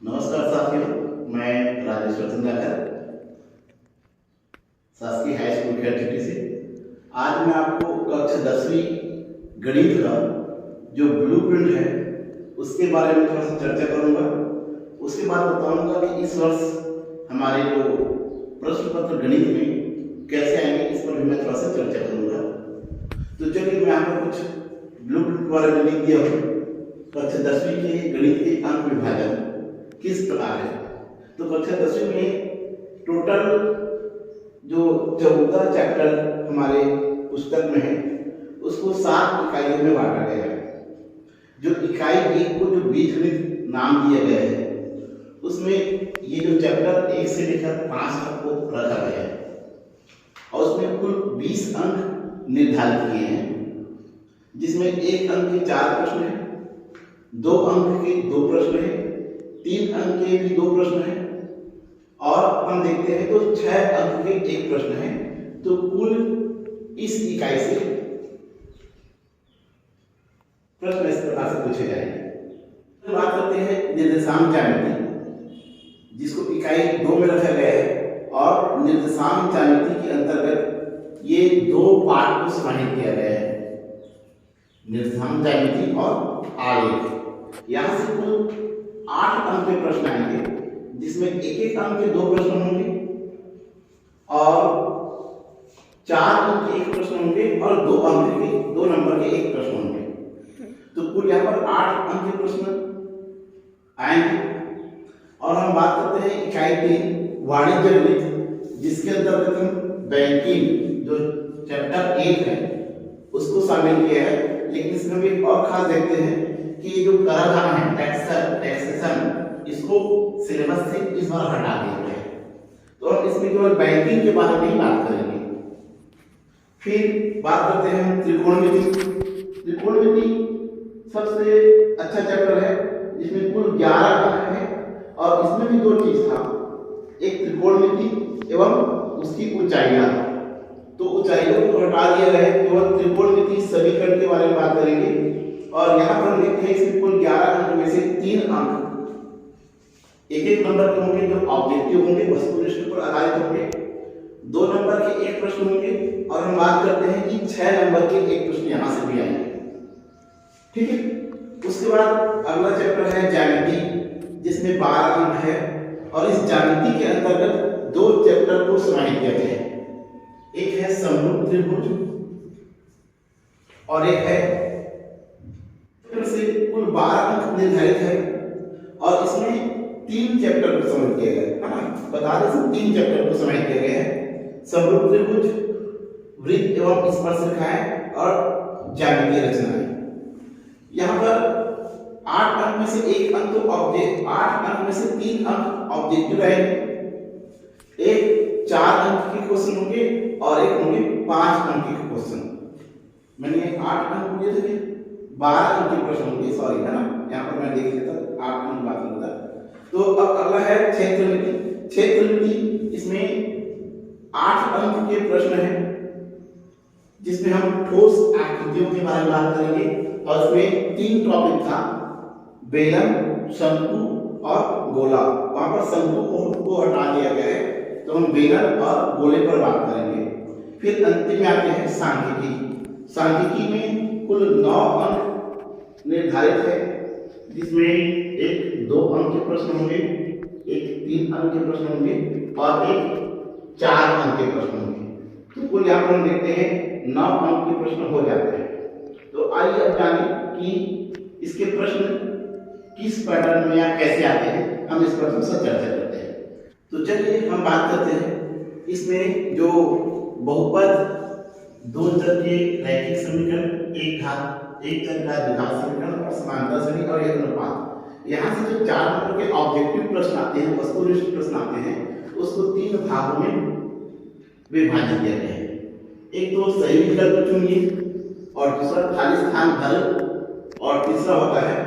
नमस्कार साथियों, मैं राजेश्वर चंद्राकर, शासकीय हाई स्कूल खेड़चिट्टी से। आज मैं आपको कक्षा 10वीं गणित का जो ब्लूप्रिंट है उसके बारे में थोड़ा सा चर्चा करूंगा। उसके बाद बताऊंगा कि इस वर्ष हमारे जो प्रश्न पत्र गणित में कैसे आएंगे, इस पर भी मैं थोड़ा सा चर्चा करूंगा। तो चलिए, मैं आपको कुछ ब्लूप्रिंट के बारे में लिख दिया हूँ। कक्षा 10वीं के गणित के अंक विभाजन किस प्रकार है। तो कक्षा 10वीं में टोटल जो 14 चैप्टर हमारे पुस्तक में है उसको 7 इकाइयों में बांटा गया है। जो इकाई 1 को जो बीजगणित नाम दिया गया है उसमें ये जो चैप्टर 1 से लेकर 5 तक को रखा गया है और उसमें कुल 20 अंक निर्धारित किए हैं, जिसमें 1 अंक के 4 प्रश्न हैं, 2 अंक के 2 प्रश्न हैं, 3 अंक के भी 2 प्रश्न हैं और हम देखते हैं तो 6 अंक के 1 प्रश्न है। तो कुल इस इकाई से प्रश्न इस प्रकार से पूछे जाएंगे। बात करते हैं निर्देशांक ज्यामिति, जिसको इकाई 2 में रखा गया है और निर्देशांक ज्यामिति के अंतर्गत ये 2 पार्ट को समाहित किया गया है, निर्देशांक ज्यामिति और आलेख। यहाँ से कुल 8 अंक के प्रश्न आएंगे, जिसमें 1-1 अंक के 2 प्रश्न होंगे और 4 अंक के 1 प्रश्न होंगे और 2 अंक के 2 नंबर के 1 प्रश्न होंगे। तो कुल यहाँ पर 8 अंक के प्रश्न आएंगे। और हम बात करते हैं इकाई 3 वाणिज्य गणित, जिसके अंतर्गत हम बैंकिंग जो चैप्टर 1 है उसको शामिल किया है। लेकिन इसमें भी और खास देखते हैं कि ये जो कराधान है, टैक्सेशन, इसको सिलेबस से इस बार हटा दिया गया है। तो हम इसमें केवल बैंकिंग के बारे में ही बात करेंगे। फिर बात करते हैं हम त्रिकोणमिति। त्रिकोणमिति सबसे अच्छा चैप्टर है, जिसमें कुल 11 अंक है और इसमें भी 2 चीज था, एक त्रिकोणमिति एवं उसकी ऊंचाइयां। तो ऊंचाइयों को हटा दिया गया है, केवल त्रिकोणमिति समीकरण के बारे में बात करेंगे। और यहाँ पर देखते हैं इसमें कुल 11 अंक में से 3 अंक 1-1 नंबर के होंगे जो ऑब्जेक्टिव होंगे, वस्तुनिष्ठ पर आधारित होंगे, 2 नंबर के 1 प्रश्न होंगे और हम बात करते हैं कि 6 नंबर के 1 प्रश्न यहाँ से भी आएंगे। ठीक है। उसके बाद अगला चैप्टर है ज्यामिति, जिसमें 12 अंक है और इस ज्यामिति के अंतर्गत 2 चैप्टर को समाहित किया गया है। एक है समरूप त्रिभुज और एक है से कुल 12 अंक निर्धारित है और इसमें 3 चैप्टर को समाहित किया गया है ना। बता दें 3 चैप्टर को समाहित किया गया है, समरूप त्रिभुज, वृत्त एवं स्पर्शरेखाएं और ज्यामितीय रचनाएं। यहाँ पर 8 अंक में से 1 अंक तो ऑब्जेक्ट, 8 अंक में से 3 अंक ऑब्जेक्टिव रहेंगे, एक 4 अंक के क्वेश्चन होंगे और एक होंगे 5 अंक के क्वेश्चन। मैंने 8 अंक दिए थे, 12 अंक के प्रश्न होंगे, सॉरी है ना, यहाँ पर मैं देख लेता 8 अंक बात करता। तो अब अगला है क्षेत्रमिति। क्षेत्रमिति इसमें 8 अंक के प्रश्न हैं, जिसमें हम ठोस आकृतियों के बारे में बात करेंगे और उसमें 3 टॉपिक था, बेलन, शंकु और गोला। वहां पर शंकु को हटा दिया गया है, तो हम बेलन और गोले पर बात करेंगे। फिर अंतिम में आते हैं सांख्यिकी। सांख्यिकी में कुल 9 अंक निर्धारित है, जिसमें एक 2 अंक के प्रश्न होंगे, एक 3 अंक के प्रश्न होंगे और एक 4 अंक के प्रश्न होंगे। तो कुल यहाँ पर हम देखते हैं 9 अंक के प्रश्न हो जाते हैं। तो आइए अब जानें कि इसके प्रश्न किस पैटर्न में या कैसे आते हैं, हम इस पर सबसे चर्चा करते हैं। तो चलिए हम बात करते हैं इसमें जो बहुपद, 2 चर के रैखिक समीकरण, एक चर का द्विघात समीकरण और समांतर श्रेणी और एक अनुपात। यहाँ से जो 4 नंबर के ऑब्जेक्टिव प्रश्न आते हैं, वस्तुनिष्ठ प्रश्न आते हैं, उसको 3 भागों में विभाजित किया गया है। एक तो सही विकल्प चुनिए और दूसरा खाली स्थान भर और तीसरा होता है।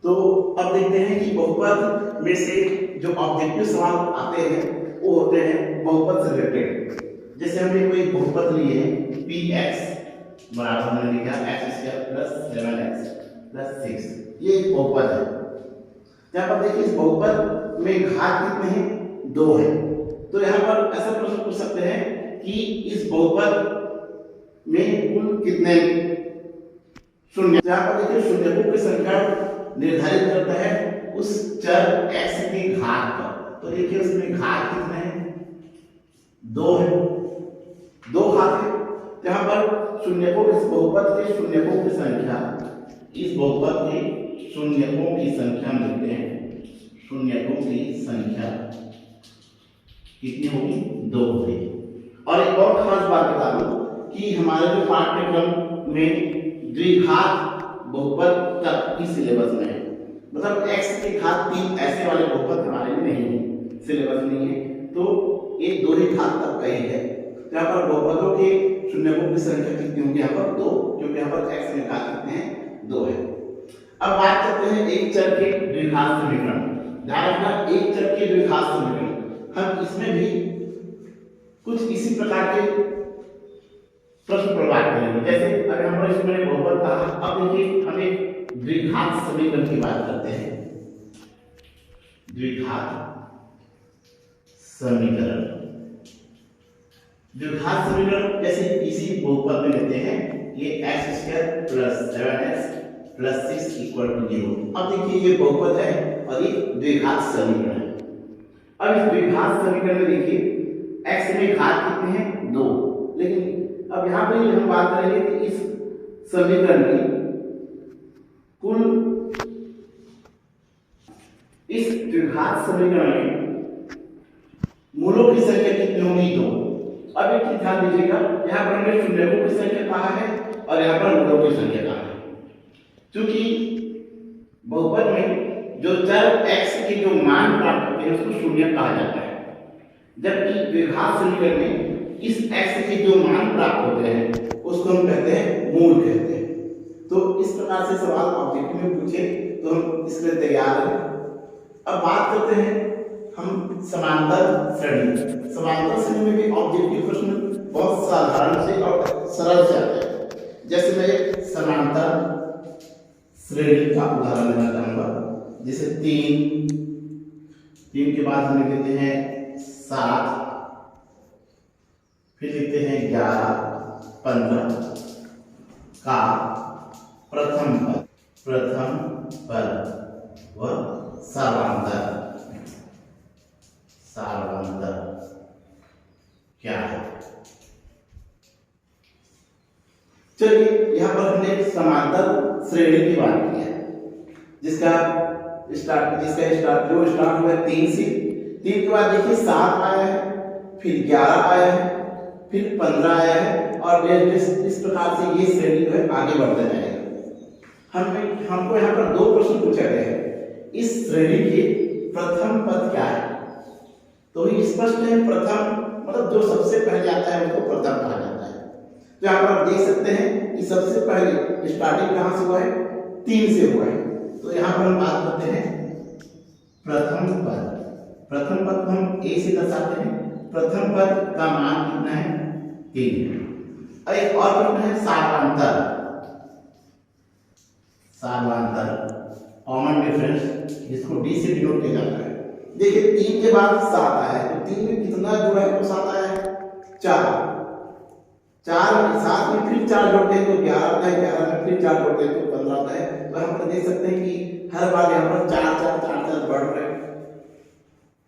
तो अब देखते हैं कि बहुपद में से जो ऑब्जेक्टिव सवाल आते हैं वो होते हैं बहुपद से रिलेटेड। जैसे हमने कोई बहुपद लिए है px बराबर हमने लिखा x² + 7x + 6, ये एक बहुपद है। यहाँ पर देखिए इस बहुपद में घात कितने हैं, 2 है। तो यहाँ पर ऐसा प्रश्न पूछ सकते हैं कि इस बहुपद में कुल कितने शून्य। यहाँ पर देखिए शून्यकों की संख्या निर्धारित करता है उस चर x के घात पर। तो देखिए उसमें घात कितने हैं, 2 है, 2 घात है। यहाँ पर शून्यकों इस बहुपद के शून्यकों की संख्या, इस बहुपद के शून्यकों की संख्या मिलते हैं, शून्यकों की संख्या कितनी होगी, 2 होगी। और एक और खास बात बता दूं कि हमारे जो पाठ्यक्रम में द्विघात बहुपद तक की सिलेबस में है, मतलब x के घात 3 ऐसे वाले बहुपद हमारे में नहीं है, सिलेबस नहीं है, तो ये 2 ही घात तक का ही है। यहाँ पर बहुपदों के शून्यकों की संख्या कितनी होगी, यहाँ पर 2, क्योंकि यहाँ पर x में घात कितने हैं, 2 है। अब बात करते हैं एक चर के द्विघात समीकरण। ध्यान रखना, एक चर के द्विघात समीकरण हम इसमें भी कुछ इसी प्रकार के प्रश्न पर बात करेंगे। जैसे अगर हम इसमें बहुपद कहा, अब देखिए हम एक द्विघात समीकरण की बात करते हैं, द्विघात समीकरण। द्विघात समीकरण जैसे इसी बहुपद में लेते हैं, ये x² + 7x + 6 = 0। अब देखिए ये बहुपद है और ये द्विघात समीकरण है। अब इस द्विघात समीकरण में देखिए x में घात कितने हैं, 2, लेकिन अब यहाँ पर हम बात करेंगे कि इस समीकरण में कुल, इस द्विघात समीकरण में मूलों की संख्या कितनी होगी, 2। अब एक चीज ध्यान दीजिएगा, यहाँ पर हमने शून्यकों की संख्या कहा है और यहाँ पर मूलों की संख्या कहा है। क्योंकि बहुपद में जो चर x के जो मान प्राप्त होते हैं उसको शून्य कहा जाता है, जबकि द्विघात समीकरण में इस x के जो मान प्राप्त होते हैं उसको हम कहते हैं मूल कहते हैं। तो इस प्रकार से सवाल ऑब्जेक्टिव में पूछे तो हम इसके लिए तैयार हैं। अब बात करते हैं हम समांतर श्रेणी। समांतर श्रेणी में भी ऑब्जेक्टिव प्रश्न बहुत साधारण से और सरल से आते हैं। जैसे मैं एक समांतर श्रेणी का उदाहरण देना चाहूंगा, जैसे 3 के बाद हम लिखते हैं 7, फिर लिखते हैं 11, 15 का प्रथम पद व सर्वांतर क्या है। चलिए यहाँ पर हमने समांतर श्रेणी की बात की है, जिसका स्टार्ट जो स्टार्ट हुआ है 3 से। 3 के बाद देखिए 7 आया है, फिर 11 आया है, फिर 15 आया है, और इस प्रकार से ये श्रेणी जो है आगे बढ़ता जाएगा। हमको यहाँ पर 2 प्रश्न पूछे गए हैं, इस श्रेणी के प्रथम पद क्या है। तो ये स्पष्ट है, प्रथम मतलब जो सबसे पहले आता है उसको प्रथम कहा जाता है। तो यहाँ पर आप देख सकते हैं कि सबसे पहले स्टार्टिंग कहाँ से हुआ है, 3 से हुआ है। तो यहाँ पर हम बात करते हैं प्रथम पद। प्रथम पद को हम a से दर्शाते हैं। प्रथम पद का मान कितना है, 3। और एक और प्रश्न है सार्वंतर। कॉमन डिफरेंस, जिसको d से डिनोट किया जाता है। देखिए 3 के बाद 7 आया है, तो 3 में कितना जुड़ा है, तो 7 आया है, 4 7 में फिर 4 जोड़ते हैं तो 11 आता है, 11 में फिर 4 जोड़ते हैं तो 15 आता है। तो हम देख सकते हैं कि हर बार यहाँ पर 4 बढ़ रहे हैं।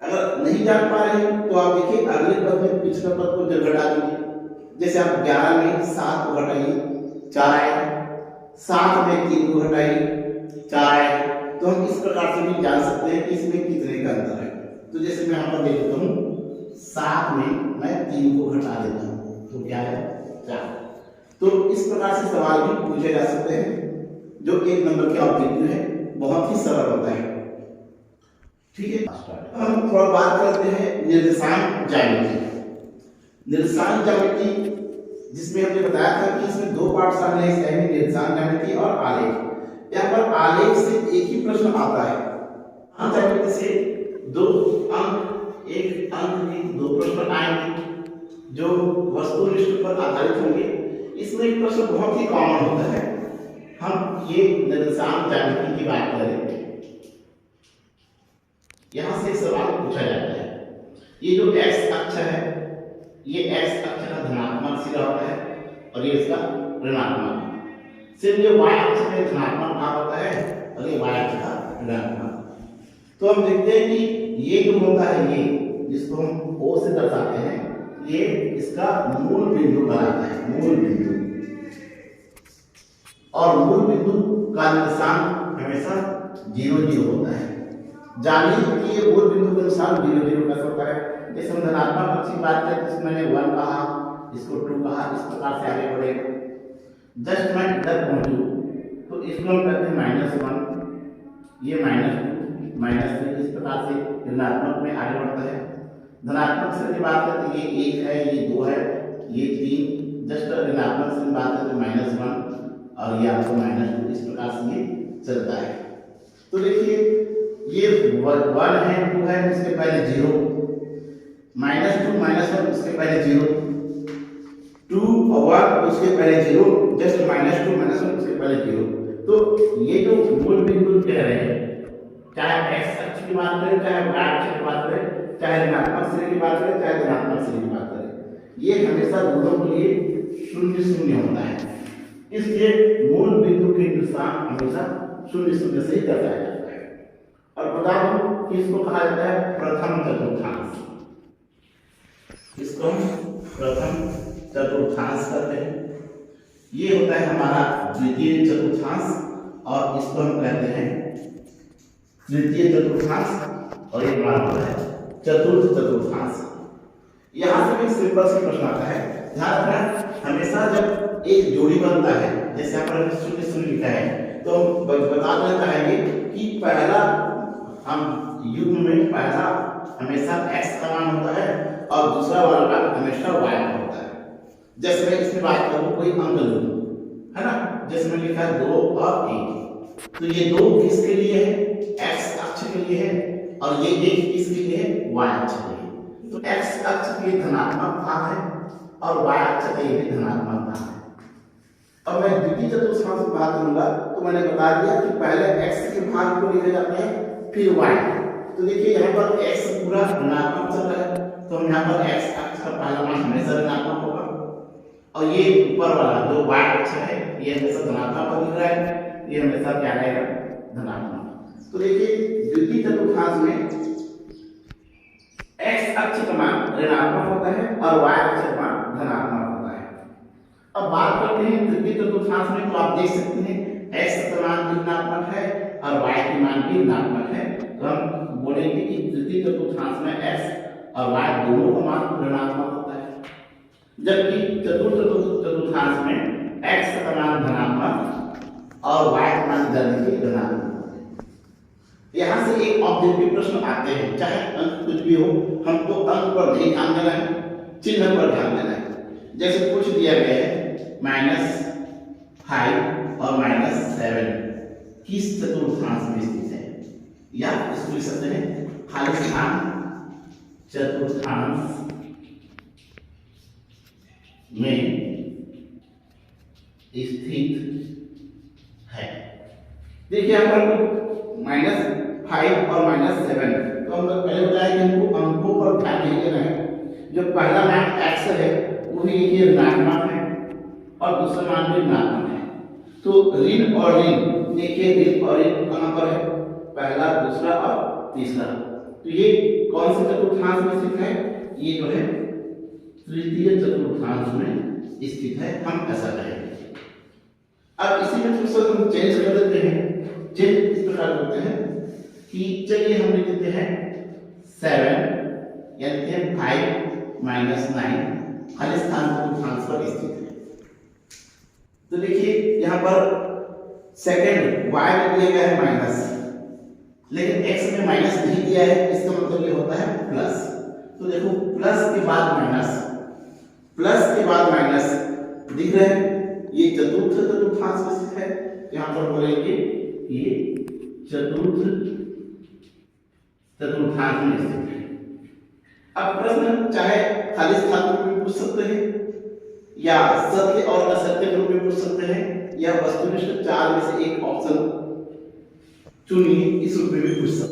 अगर नहीं जान पा रहे हैं तो आप देखिए अगले पद में पिछले पद को घटा दीजिए। जैसे आप 11 में 7 को घटाइए, 4 आएगा, 7 में 3 को घटाइए, 4 आएगा। तो हम इस प्रकार से भी जान सकते हैं कि इसमें कितने का अंतर है। तो जैसे मैं यहाँ पर देख लेता हूँ, 7 में मैं 3 को घटा देता हूँ तो क्या है, 4। तो इस प्रकार से सवाल भी पूछे जा सकते हैं, जो 1 नंबर के ऑब्जेक्टिव है, बहुत ही सरल होता है। ठीक है, हम थोड़ा बात करते हैं निर्देशांक ज्यामिति। निर्देशांक ज्यामिति जिसमें हमने बताया था कि इसमें 2 पार्ट शामिल है, इसमें निर्देशांक ज्यामिति और आलेख। यहाँ पर आलेख से एक ही प्रश्न आता है। हाँ, ज्यामिति से 2 अंक, 1 अंक के 2 प्रश्न आएंगे जो वस्तुनिष्ठ पर आधारित होंगे। इसमें एक प्रश्न बहुत ही कॉमन होता है। हम ये निर्देशांक ज्यामिति की बात करें यहाँ से सवाल पूछा जाता है। ये जो x अक्ष है, ये x अक्ष का धनात्मक सिरा होता है और ये इसका ऋणात्मक। सिर्फ ये y अक्ष पे धनात्मक भाग होता है और ये y अक्ष का ऋणात्मक। तो हम देखते हैं कि ये जो होता है, ये जिसको हम O से दर्शाते हैं, ये इसका मूल बिंदु बनाता है, मूल बिंदु। और मूल बिंदु का निर्देशांक हमेशा 0 0 होता है। जानिए कि ये मूल बिंदु के अनुसार 0 0 कैसे होता है। जैसे हम धनात्मक अक्ष की बात करें तो इसमें मैंने 1 कहा, इसको 2 कहा, इस प्रकार से आगे बढ़ेगा। जस्ट मैं इधर पहुंचू तो इसको हम कहते हैं -1, ये -2, -3, इस प्रकार से ऋणात्मक में आगे बढ़ता है। धनात्मक से बात करें तो ये 1 है, ये 2 है, ये 3, जस्ट ऋणात्मक से बात करें तो -1 और ये आपको -2, इस प्रकार से ये चलता है। तो देखिए ये 1 है, 2 है, इसके पहले 0, -2 -1 उसके पहले 0, 2 और 1 उसके पहले 0, जस्ट -2 -1 उसके पहले 0। तो ये जो मूल बिंदु कह रहे हैं, चाहे x अक्ष की बात करें, चाहे y अक्ष की बात करें, चाहे ऋणात्मक सिरे की बात करें, चाहे धनात्मक सिरे की बात करें, ये हमेशा दोनों के लिए 0 0 होता है। इसलिए मूल बिंदु के निर्देशांक हमेशा 0 0 से ही दर्शाया जाता है। और बता दूं कि इसको कहा जाता है प्रथम चतुर्थांश। इसको हम प्रथम चतुर्थांश कहते हैं। ये होता है हमारा द्वितीय चतुर्थांश और इसको हम कहते हैं तृतीय चतुर्थांश और ये हमारा होता है चतुर्थ चतुर्थांश। यहाँ से भी सिंपल से प्रश्न आता है। ध्यान रखना, हमेशा जब एक जोड़ी बनता है, जैसे यहाँ पर 0 0 लिखा है, तो हम बता देना चाहेंगे कि पहला हम युग्म में पहला हमेशा x का मान होता है और दूसरा वाला भाग हमेशा y का होता है। जैसे मैं इसमें बात करूँ कोई अंक लूँ, है ना, जैसे मैं लिखा है 2 और 1, तो ये 2 किसके लिए है? x अक्ष के लिए है और ये 1 किसके लिए है? y अक्ष के लिए। तो x अक्ष के लिए धनात्मक भाग है और y अक्ष के लिए धनात्मक भाग है। अब मैं द्वितीय चतुर्थांश की बात करूंगा तो मैंने बता दिया कि पहले x के भाग को लिखे जाते हैं, फिर y। तो देखिए यहाँ पर x पूरा ऋणात्मक चल रहा है, तो हम यहाँ पर x अक्ष का पहला मान हमेशा ऋणात्मक होगा और ये ऊपर वाला जो y अक्ष है ये हमेशा धनात्मक पर दिख रहा है, ये हमेशा क्या रहेगा? धनात्मक। तो देखिए द्वितीय चतुर्थांश में x अक्ष का मान ऋणात्मक होता है और y अक्ष का मान धनात्मक होता है। अब बात करते हैं तृतीय चतुर्थांश में, तो आप देख सकते हैं x का मान भी ऋणात्मक है और y का मान भी ऋणात्मक है। तो हम बोलेंगे कि तृतीय चतुर्थांश में x और y दोनों का मान ऋणात्मक होता है, जबकि चतुर्थ चतुर्थांश में x का मान धनात्मक और y का मान ऋणात्मक। यहाँ से एक ऑब्जेक्टिव प्रश्न आते हैं, चाहे अंक कुछ भी हो, हमको अंक पर नहीं ध्यान देना है, चिन्ह पर ध्यान देना है। जैसे कुछ दिया गया है -5 और -7 किस चतुर्थांश में स्थित है, या इसको लिख सकते हैं खाली स्थान चतुर्थांश में स्थित है। देखिए यहाँ पर -5 और -7, तो हम लोग पहले बताया कि हमको अंकों पर ध्यान नहीं देना है। जो पहला मान x है वो भी ये ऋणात्मक है और दूसरा मान भी ऋणात्मक है। तो ऋण और ऋण, देखिए ऋण और ऋण कहाँ पर है? पहला, दूसरा और तीसरा। तो ये कौन से चतुर्थांश में स्थित है? ये जो है तृतीय चतुर्थांश में स्थित है, हम ऐसा कहेंगे। अब इसी में थोड़ा सा हम चेंज कर देते हैं। चेंज इस प्रकार करते हैं कि चलिए हम लिख देते हैं 7 यानी 5 -9 खाली स्थान चतुर्थांश पर स्थित है। तो देखिए यहाँ पर सेकंड y में दिया गया है माइनस, लेकिन x में माइनस नहीं दिया है, इसका मतलब ये होता है प्लस। तो देखो प्लस के बाद माइनस, प्लस के बाद माइनस दिख रहे हैं, ये चतुर्थ चतुर्थांश में स्थित है। यहाँ पर बोलेंगे ये चतुर्थ चतुर्थांश में स्थित है। अब प्रश्न चाहे खाली स्थान के रूप में पूछ सकते हैं या सत्य और असत्य के रूप में पूछ सकते हैं या वस्तुनिष्ठ 4 में से एक ऑप्शन चुनिए, इस रूप में भी पूछ सकते हैं।